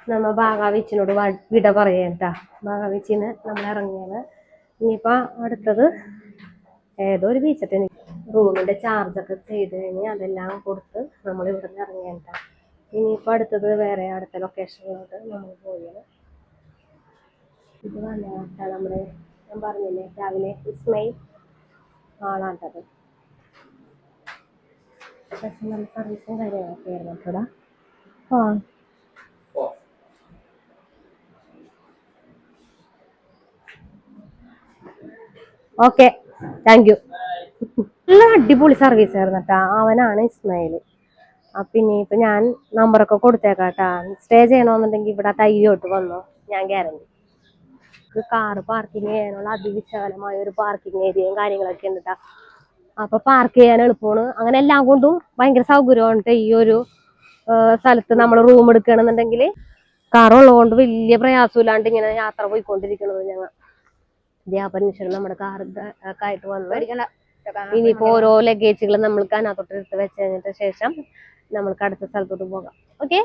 നമ്മ ഭാഗാവിച്ചിനോട് വിട പറയാട്ടാ. ഭാഗാവിച്ചിന്ന് നമ്മൾ ഇറങ്ങിയാണ്. ഇനിയിപ്പോ അടുത്തത് ഏതോ ഒരു ബീച്ചിട്ട് റൂമിന്റെ ചാർജൊക്കെ ചെയ്ത് കഴിഞ്ഞ് അതെല്ലാം കൊടുത്ത് നമ്മൾ ഇവിടെ നിന്ന് ഇറങ്ങിയാട്ടാ. ഇനിയിപ്പോ അടുത്തത് വേറെ അടുത്ത ലൊക്കേഷനിലോട്ട് നമ്മൾ പോയത്. ഇത് വന്നിട്ടാ നമ്മള് ഞാൻ പറഞ്ഞില്ലേ രാവിലെ ഇസ്മയിൽ ആളാട്ടത്. പക്ഷെ നല്ല സർവീസും കാര്യങ്ങളൊക്കെ ആയിരുന്നു കേട്ടോടാ. Okay, thank you. നല്ല അടിപൊളി സർവീസ് ആയിരുന്നു കേട്ടാ. അവനാണ് ഇസ്മായിൽ. പിന്നെ ഇപ്പൊ ഞാൻ നമ്പറൊക്കെ കൊടുത്തേക്കാട്ടാ. സ്റ്റേ ചെയ്യണമെന്നുണ്ടെങ്കിൽ ഇവിടെ തയ്യോട്ട് വന്നോ, ഞാൻ ഗ്യാരണ്ടി. കാറ് പാർക്കിംഗ് ചെയ്യാനുള്ള അതിവിശാലമായ ഒരു പാർക്കിംഗ് ഏരിയയും കാര്യങ്ങളൊക്കെ ഉണ്ട് കേട്ടാ. അപ്പൊ പാർക്ക് ചെയ്യാൻ എളുപ്പമാണ്. അങ്ങനെ എല്ലാം കൊണ്ടും ഭയങ്കര സൗകര്യമാണ്. ഈ ഒരു സ്ഥലത്ത് നമ്മൾ റൂം എടുക്കുകയാണെന്നുണ്ടെങ്കിൽ കാറുള്ളത് കൊണ്ട് വലിയ പ്രയാസമില്ലാണ്ട് ഇങ്ങനെ യാത്ര പോയിക്കൊണ്ടിരിക്കണത്. ഞങ്ങൾ അപരിനിഷണം നമ്മുടെ കാർ ഒക്കെ ആയിട്ട് വന്നു. ഇനിയിപ്പോ ഓരോ ലഗേജുകൾ നമ്മൾക്ക് അതിനകത്തോട്ട് എടുത്ത് വെച്ച് കഴിഞ്ഞിട്ട് ശേഷം നമ്മൾക്ക് അടുത്ത സ്ഥലത്തോട്ട് പോകാം. ഓക്കെ.